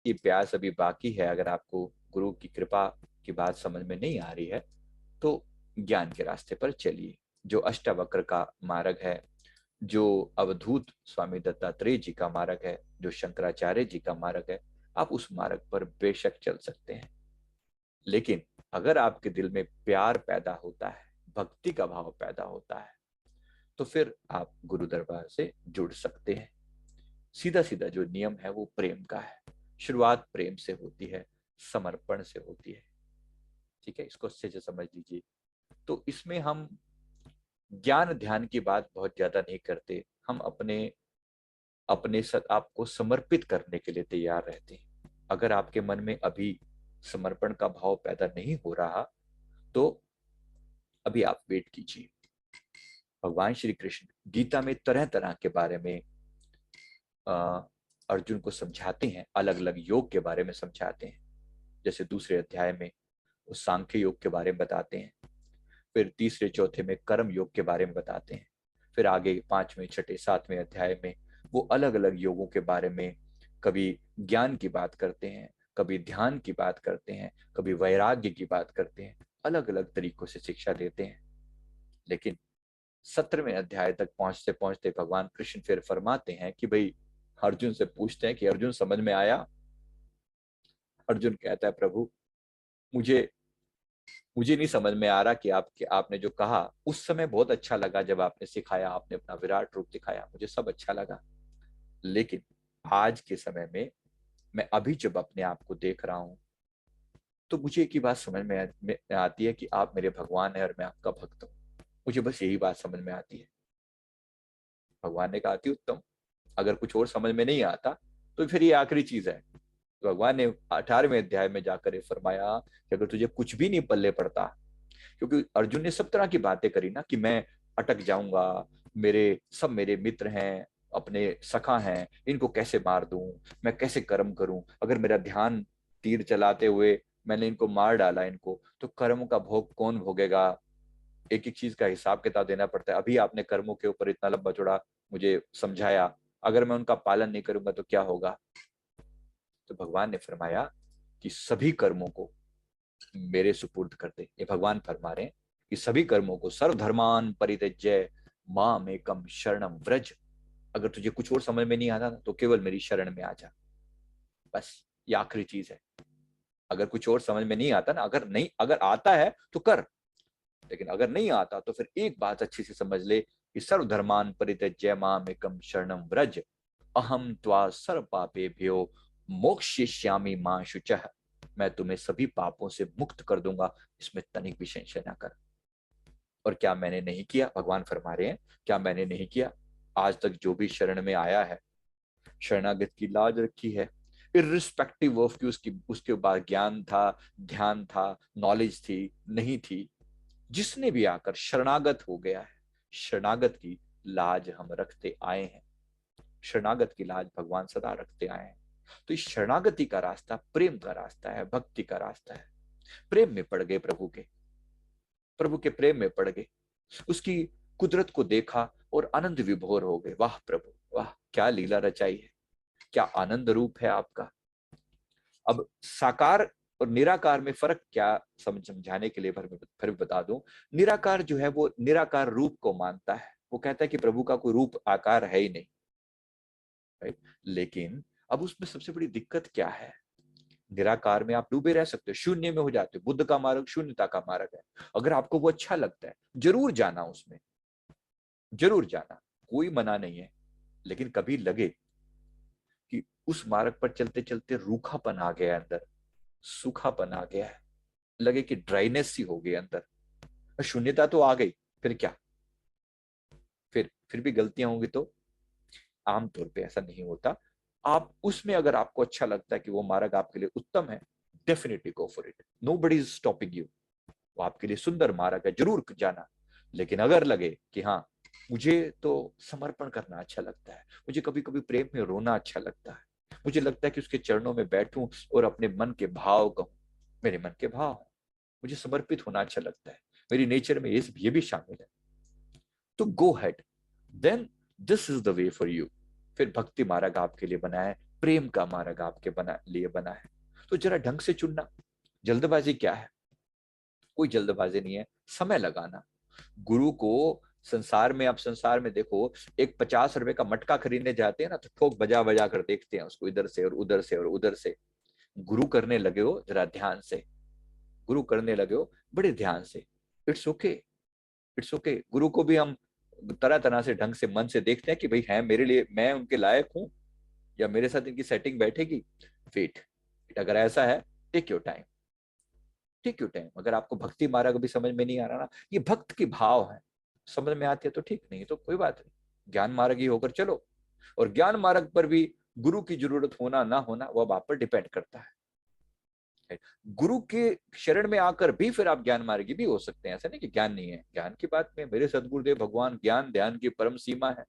ये प्यास अभी बाकी है, अगर आपको गुरु की कृपा की बात समझ में नहीं आ रही है तो ज्ञान के रास्ते पर चलिए। जो अष्टावक्र का मार्ग है, जो अवधूत स्वामी दत्तात्रेय जी का मार्ग है, जो शंकराचार्य जी का मार्ग है, आप उस मार्ग पर बेशक चल सकते हैं। लेकिन अगर आपके दिल में प्यार पैदा होता है, भक्ति का भाव पैदा होता है, तो फिर आप गुरु दरबार से जुड़ सकते हैं। सीधा सीधा जो नियम है वो प्रेम का है। शुरुआत प्रेम से होती है, समर्पण से होती है। ठीक है, इसको अच्छे से समझ लीजिए। तो इसमें हम ज्ञान ध्यान की बात बहुत ज्यादा नहीं करते, हम अपने अपने आपको समर्पित करने के लिए तैयार रहते हैं। अगर आपके मन में अभी समर्पण का भाव पैदा नहीं हो रहा तो अभी आप वेट कीजिए। भगवान श्री कृष्ण गीता में तरह तरह के बारे में अर्जुन को समझाते हैं, अलग अलग योग के बारे में समझाते हैं। जैसे दूसरे अध्याय में वो सांख्य योग के बारे में बताते हैं, फिर तीसरे चौथे में कर्म योग के बारे में बताते हैं, फिर आगे पांचवें छठे सातवें अध्याय में वो अलग अलग योगों के बारे में कभी ज्ञान की बात करते हैं, कभी ध्यान की बात करते हैं, कभी वैराग्य की बात करते हैं, अलग अलग तरीकों से शिक्षा देते हैं। लेकिन 17वें अध्याय तक पहुंचते पहुंचते भगवान कृष्ण फिर फरमाते हैं कि भाई, अर्जुन से पूछते हैं कि अर्जुन समझ में आया? अर्जुन कहता है प्रभु, मुझे मुझे नहीं समझ में आ रहा कि आपने जो कहा उस समय बहुत अच्छा लगा, जब आपने सिखाया, आपने अपना विराट रूप दिखाया, मुझे सब अच्छा लगा। लेकिन आज के समय मैं अभी जब अपने आप को देख रहा हूं तो मुझे एक ही बात समझ में आती है कि आप मेरे भगवान हैं और मैं आपका भक्त हूँ। मुझे बस यही बात समझ में आती है। भगवान ने कहा अति उत्तम, अगर कुछ और समझ में नहीं आता तो फिर ये आखिरी चीज है। तो भगवान ने 18वें अध्याय में जाकर ये फरमाया कि अगर तुझे कुछ भी नहीं पल्ले पड़ता, क्योंकि अर्जुन ने सब तरह की बातें करी ना कि मैं अटक जाऊंगा, मेरे मित्र हैं, अपने सखा हैं, इनको कैसे मार दूं, मैं कैसे कर्म करूं, अगर मेरा ध्यान तीर चलाते हुए मैंने इनको मार डाला, इनको तो कर्म का भोग कौन भोगेगा? एक एक चीज का हिसाब किताब देना पड़ता है। अभी आपने कर्मों के ऊपर इतना लंबा चौड़ा मुझे समझाया, अगर मैं उनका पालन नहीं करूंगा तो क्या होगा? तो भगवान ने फरमाया कि सभी कर्मों को मेरे सुपुर्द कर दे। ये भगवान फरमा रहे हैं कि सभी कर्मों को, सर्वधर्मान परित्यज्य माम एकम शरणम व्रज। अगर तुझे कुछ और समझ में नहीं आता ना तो केवल मेरी शरण में आ जा। बस ये आखिरी चीज है। अगर कुछ और समझ में नहीं आता ना, अगर आता है तो कर, लेकिन अगर नहीं आता तो फिर एक बात अच्छी से समझ ले कि सर्वधर्मान परित्यज्य माम एकम शरणम व्रज, अहम त्वा सर्व पापेभ्यो मोक्षयिष्यामि मां शुचः। मैं तुम्हें सभी पापों से मुक्त कर दूंगा, इसमें तनिक भी संशय ना कर। और क्या मैंने नहीं किया? भगवान फरमा रहे हैं, क्या मैंने नहीं किया? आज तक जो भी शरण में आया है, शरणागत की लाज रखी है, इर्रिस्पेक्टिव ऑफ कि उसके बाद ज्ञान था, ध्यान था, नॉलेज थी, नहीं थी, जिसने भी आकर शरणागत हो गया है, शरणागत की लाज हम रखते आए हैं। शरणागत की लाज भगवान सदा रखते आए हैं। तो इस शरणागति का रास्ता प्रेम का रास्ता है, भक्ति का रास्ता है। प्रेम में पड़ गए, प्रभु के प्रेम में पड़ गए, उसकी कुदरत को देखा और आनंद विभोर हो गए। वाह प्रभु वाह, क्या लीला रचाई है, क्या आनंद रूप है आपका। अब साकार और निराकार में फर्क क्या, समझाने के लिए फिर बता दूं। निराकार जो है वो निराकार रूप को मानता है, वो कहता है कि प्रभु का कोई रूप आकार है ही नहीं, राइट। लेकिन अब उसमें सबसे बड़ी दिक्कत क्या है? निराकार में आप डूबे रह सकते हो, शून्य में हो जाते हो। बुद्ध का मार्ग शून्यता का मार्ग है। अगर आपको वो अच्छा लगता है, जरूर जाना उसमें, जरूर जाना, कोई मना नहीं है। लेकिन कभी लगे कि उस मार्ग पर चलते चलते रूखापन आ गया अंदर, सूखापन आ गया है, लगे कि ड्राइनेस सी हो गई अंदर, शून्यता तो आ गई, फिर क्या? फिर भी गलतियां होंगी तो आमतौर पे ऐसा नहीं होता। आप उसमें, अगर आपको अच्छा लगता है कि वो मार्ग आपके लिए उत्तम है, definitely go for it, nobody is stopping you. वो आपके लिए सुंदर मार्ग है, जरूर जाना। लेकिन अगर लगे कि हाँ, मुझे तो समर्पण करना अच्छा लगता है, मुझे कभी कभी प्रेम में रोना अच्छा लगता है, मुझे लगता है कि उसके चरणों में बैठूं और अपने मन के भाव कहूं, मेरे मन के भाव हैं, मुझे समर्पित होना अच्छा लगता है, मेरी नेचर में ये भी शामिल है, तो go ahead, then this is the way for you. फिर भक्ति मार्ग आपके लिए बना है, प्रेम का मार्ग आपके लिए बना है। तो जरा ढंग से चुनना। जल्दबाजी क्या है? कोई जल्दबाजी नहीं है, समय लगाना। गुरु को संसार में, आप संसार में देखो, एक 50 रुपए का मटका खरीदने जाते हैं ना, तो ठोक बजा बजा कर देखते हैं उसको, इधर से और उधर से और उधर से। गुरु करने लगे हो जरा ध्यान से, गुरु करने लगे हो बड़े ध्यान से। It's okay, it's okay. गुरु को भी हम तरह तरह से ढंग से मन से देखते हैं कि भाई है मेरे लिए, मैं उनके लायक हूं, या मेरे साथ इनकी सेटिंग बैठेगी। वेट, अगर ऐसा है, take your time, take your time. अगर आपको भक्ति मार्ग भी समझ में नहीं आ रहा ना, ये भक्त की भाव है, समझ में आती है तो ठीक, नहीं तो कोई बात नहीं, ज्ञान मार्ग ही होकर चलो। और ज्ञान मार्ग पर भी गुरु की जरूरत होना ना होना वो अब आप पर डिपेंड करता है। गुरु के शरण में आकर भी फिर आप ज्ञान मार्गी भी हो सकते हैं, ऐसा नहीं कि ज्ञान नहीं है। ज्ञान की बात में मेरे सदगुरुदेव भगवान ज्ञान ध्यान की परम सीमा है।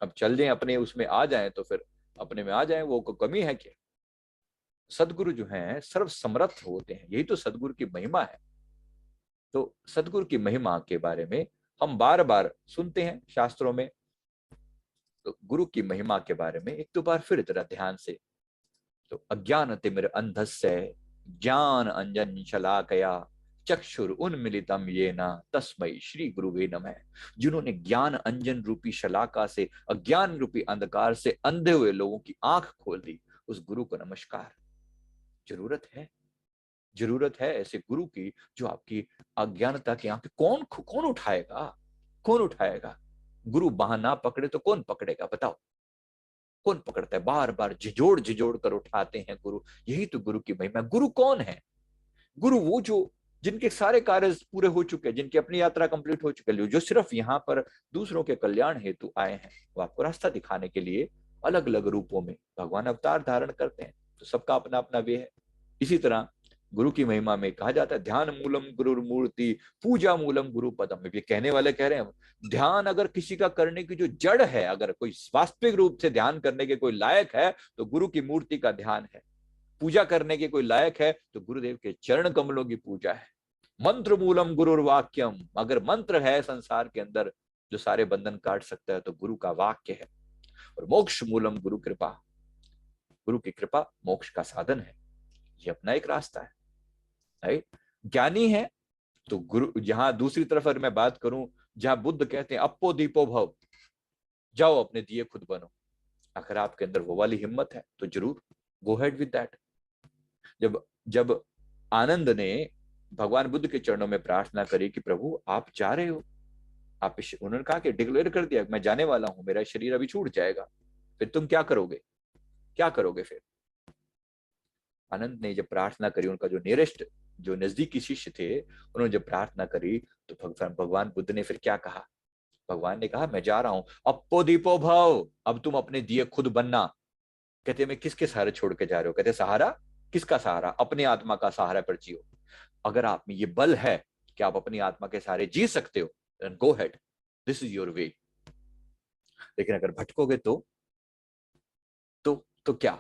अब चल जाए अपने उसमें आ जाए तो फिर अपने में आ जाए, वो कमी है क्या? सदगुरु जो हैं सर्व समर्थ होते हैं, यही तो सदगुरु की महिमा है। तो सदगुरु की महिमा के बारे में हम बार बार सुनते हैं शास्त्रों में। तो गुरु की महिमा के बारे में एक दो बार फिर जरा ध्यान से। तो अज्ञान तिमिर अंधस्य ज्ञान अंजन शलाकया चक्षुर उन्मिलितम येन तस्मै श्री गुरुवे नमः। जिन्होंने ज्ञान अंजन रूपी शलाका से, अज्ञान रूपी अंधकार से अंधे हुए लोगों की आंख खोल दी, उस गुरु को नमस्कार। जरूरत है, जरूरत है ऐसे गुरु की जो आपकी अज्ञानता की आंखें, कौन कौन उठाएगा, कौन उठाएगा? गुरु बांह ना पकड़े तो कौन पकड़ेगा बताओ? कौन पकड़ता है? बार बार झिझोड़ झिझोड़ कर उठाते हैं गुरु। यही तो गुरु की महिमा। गुरु कौन है? गुरु वो जो, जिनके सारे कार्य पूरे हो चुके हैं, जिनकी अपनी यात्रा कंप्लीट हो चुकी है, जो सिर्फ यहाँ पर दूसरों के कल्याण हेतु आए हैं। वो आपको रास्ता दिखाने के लिए अलग अलग रूपों में भगवान अवतार धारण करते हैं। तो सबका अपना अपना वे है। इसी तरह गुरु की महिमा में कहा जाता है ध्यान मूलम गुरु मूर्ति पूजा मूलम गुरु पदम। ये कहने वाले कह रहे हैं ध्यान अगर किसी का करने की जो जड़ है, अगर कोई वास्तविक रूप से ध्यान करने के कोई लायक है तो गुरु की मूर्ति का ध्यान है। पूजा करने के कोई लायक है तो गुरुदेव के चरण कमलों की पूजा है। मंत्र मूलम गुरुर्वाक्यम, अगर मंत्र है संसार के अंदर जो सारे बंधन काट सकता है तो गुरु का वाक्य है। और मोक्ष मूलम गुरु कृपा, गुरु की कृपा मोक्ष का साधन है। ये अपना एक रास्ता है, राइट? ज्ञानी है तो गुरु, जहां दूसरी तरफ अगर मैं बात करूं, जहां बुद्ध कहते हैं अप्पो दीपो भव, जाओ अपने दिए खुद बनो। अगर आपके अंदर वो वाली हिम्मत है तो जरूर गो हेड विद दैट। जब जब आनंद ने भगवान बुद्ध के चरणों में प्रार्थना करी कि प्रभु आप जा रहे हो, आप, उन्होंने कहा कि डिक्लेयर कर दिया मैं जाने वाला हूं, मेरा शरीर अभी छूट जाएगा, फिर तुम क्या करोगे? क्या करोगे फिर? आनंद ने जब प्रार्थना करी, उनका जो नियरेस्ट, जो नजदीकी शिष्य थे, उन्होंने जब प्रार्थना करी तो भगवान बुद्ध ने फिर क्या कहा? भगवान ने कहा मैं जा रहा हूं, अप्पो दीपो भव, अब तुम अपने दिए खुद बनना। कहते मैं किसके सहारे छोड़ के जा रहे हो? कहते सहारा किसका? सहारा अपने आत्मा का सहारा पर जियो। अगर आप में ये बल है कि आप अपनी आत्मा के सहारे जी सकते हो, then go ahead, this is your way. लेकिन अगर भटकोगे तो क्या?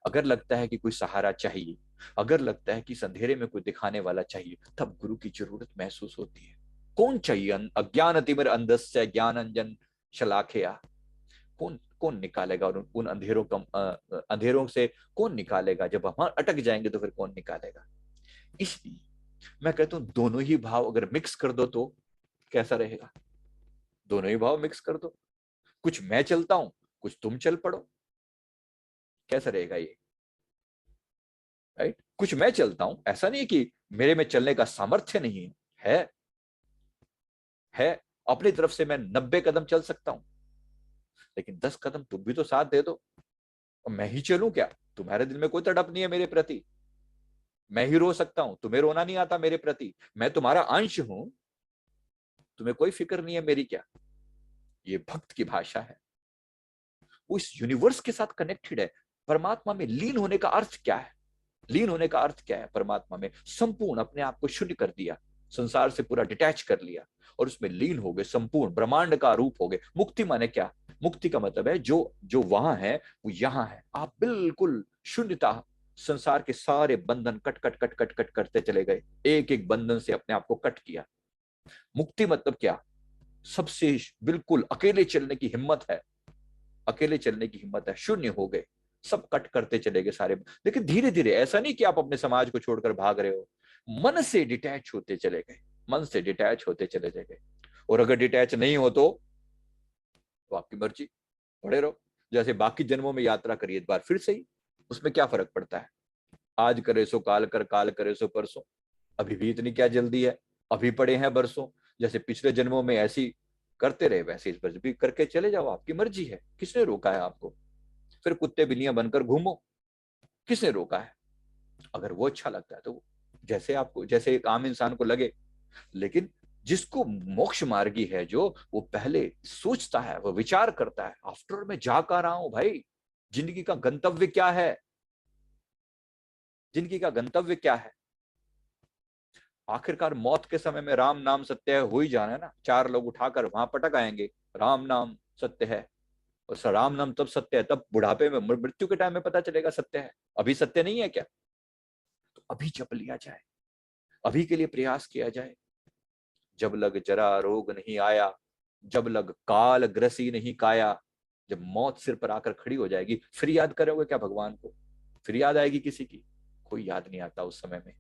अगर लगता है कि कोई सहारा चाहिए, अगर लगता है कि इस अंधेरे में कोई दिखाने वाला चाहिए, तब गुरु की जरूरत महसूस होती है। कौन चाहिए? अज्ञान तिमिर अंधस्य ज्ञान अंजन शलाखया। कौन कौन निकालेगा उन अंधेरों का, अंधेरों से कौन निकालेगा? जब हम अटक जाएंगे तो फिर कौन निकालेगा? इसलिए मैं कहता हूं दोनों ही भाव अगर मिक्स कर दो तो कैसा रहेगा? दोनों ही भाव मिक्स कर दो, कुछ मैं चलता हूं, कुछ तुम चल पड़ो, कैसा रहेगा ये? राइट? कुछ मैं चलता हूं, ऐसा नहीं कि मेरे में चलने का सामर्थ्य नहीं है, है अपनी तरफ से मैं 90 कदम चल सकता हूं, लेकिन 10 कदम तुम भी तो साथ दे दो। और मैं ही चलूं क्या? तुम्हारे दिल में कोई तड़प नहीं है मेरे प्रति, मैं ही रो सकता हूं, तुम्हें रोना नहीं आता मेरे प्रति, मैं तुम्हारा अंश हूं, तुम्हें कोई फिक्र नहीं है मेरी क्या? ये भक्त की भाषा है। वो इस यूनिवर्स के साथ कनेक्टेड है। परमात्मा में लीन होने का अर्थ क्या है? लीन होने का अर्थ क्या है? परमात्मा में संपूर्ण अपने आप को शून्य कर दिया, संसार से पूरा डिटैच कर लिया और उसमें लीन हो गए, संपूर्ण ब्रह्मांड का रूप हो गए। मुक्ति माने क्या? मुक्ति का मतलब है जो जो वहां है वो यहां है, आप बिल्कुल शून्यता, संसार के सारे बंधन cut cut cut cut cut करते चले गए, एक एक बंधन से अपने आप को कट किया। मुक्ति मतलब क्या? सबसे बिल्कुल अकेले चलने की हिम्मत है, अकेले चलने की हिम्मत है, शून्य हो गए, सब कट करते चले गए सारे। लेकिन धीरे धीरे, ऐसा नहीं कि आप अपने समाज को छोड़कर भाग रहे हो, मन से डिटैच होते चले गए, मन से डिटैच होते चले गए। और अगर डिटैच नहीं हो तो आपकी मर्जी, पड़े रहो, जैसे बाकी जन्मों में यात्रा करिए एक बार फिर से ही, उसमें क्या फर्क पड़ता है? आज करे सो काल कर, काल करे सो परसों, अभी भी इतनी क्या जल्दी है, अभी पड़े हैं बरसों। जैसे पिछले जन्मों में ऐसी करते रहे, वैसे इस बार भी करके चले जाओ, आपकी मर्जी है, किसने रोका है आपको? फिर कुत्ते बिल्लियां बनकर घूमो, किसने रोका है? अगर वो अच्छा लगता है तो जैसे आपको, जैसे एक आम इंसान को लगे। लेकिन जिसको मोक्ष मार्गी है, जो वो पहले सोचता है, वो विचार करता है, आफ्टर मैं जा कर रहा हूं भाई, जिंदगी का गंतव्य क्या है, जिंदगी का गंतव्य क्या है? आखिरकार मौत के समय में राम नाम सत्य है हो ही जाना है ना, चार लोग उठाकर वहां पटक आएंगे, राम नाम सत्य है। और राम नाम तब सत्य है, तब बुढ़ापे में, मृत्यु के टाइम में पता चलेगा सत्य है, अभी सत्य नहीं है क्या? तो अभी जप लिया जाए, अभी के लिए प्रयास किया जाए। जब लग जरा रोग नहीं आया, जब लग काल ग्रसी नहीं काया। जब मौत सिर पर आकर खड़ी हो जाएगी, फिर याद करोगे क्या भगवान को? फिर याद आएगी किसी की? कोई याद नहीं आता उस समय में,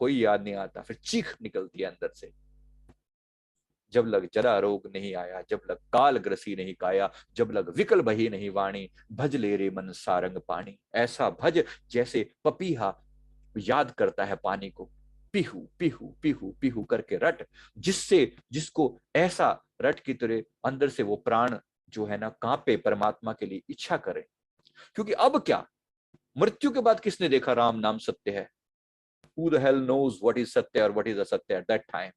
कोई याद नहीं आता। फिर चीख निकलती है अंदर से, जब लग जरा रोग नहीं आया, जब लग काल ग्रसी नहीं काया, जब लग विकल बही नहीं वाणी, भज ले रे मन सारंग पानी। ऐसा भज जैसे पपीहा याद करता है पानी को, पीहू पीहू पीहू पीहू करके रट, जिससे, जिसको ऐसा रट की तरह अंदर से वो प्राण जो है ना कांपे, परमात्मा के लिए इच्छा करे। क्योंकि अब क्या, मृत्यु के बाद किसने देखा राम नाम सत्य है? Who the hell knows what is सत्य और what is असत्य at that time?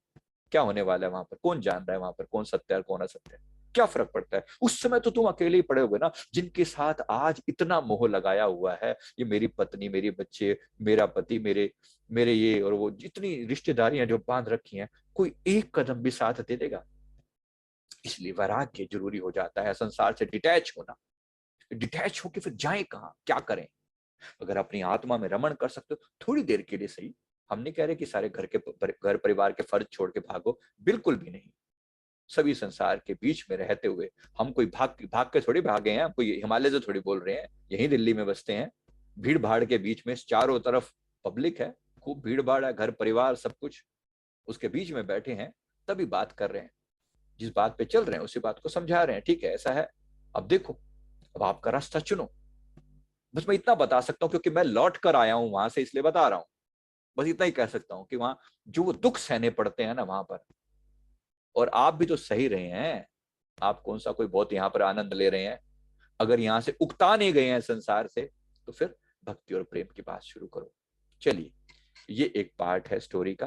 क्या होने वाला है वहां पर? कौन जान रहा है वहां पर कौन सत्य है और कौन असत्य है? क्या फर्क पड़ता है? उस समय तो तुम अकेले ही पड़े हुए ना, जिनके साथ आज इतना मोह लगाया हुआ है, ये मेरी पत्नी, मेरे बच्चे, मेरा पति, मेरे मेरे ये और वो, जितनी रिश्तेदारियां जो बांध रखी हैं, कोई एक कदम भी साथ दे देगा? इसलिए वैराग्य जरूरी हो जाता है, संसार से डिटैच होना। डिटैच होके फिर जाए कहाँ, क्या करें? अगर अपनी आत्मा में रमण कर सकते हो थोड़ी देर के लिए सही, हम नहीं कह रहे कि सारे घर परिवार के फर्ज छोड़ के भागो, बिल्कुल भी नहीं। सभी संसार के बीच में रहते हुए, हम कोई भाग भाग के थोड़ी भागे हैं, हम कोई हिमालय से थोड़ी बोल रहे हैं, यही दिल्ली में बसते हैं। भीड़ भाड़ के बीच में, चारों तरफ पब्लिक है, खूब भीड़ भाड़ है, घर परिवार सब कुछ, उसके बीच में बैठे हैं, तभी बात कर रहे हैं, जिस बात पे चल रहे हैं उसी बात को समझा रहे हैं। ठीक है, ऐसा है, अब देखो, अब आपका रास्ता चुनो। बस मैं इतना बता सकता हूँ, क्योंकि मैं लौट कर आया हूं वहां से, इसलिए बता रहा हूँ। बस इतना ही कह सकता हूँ कि वहां जो वो दुख सहने पड़ते हैं ना वहां पर, और आप भी तो सही रहे हैं, आप कौन सा कोई बहुत यहाँ पर आनंद ले रहे हैं? अगर यहाँ से उकता नहीं गए हैं संसार से, तो फिर भक्ति और प्रेम की बात शुरू करो। चलिए, ये एक पार्ट है स्टोरी का।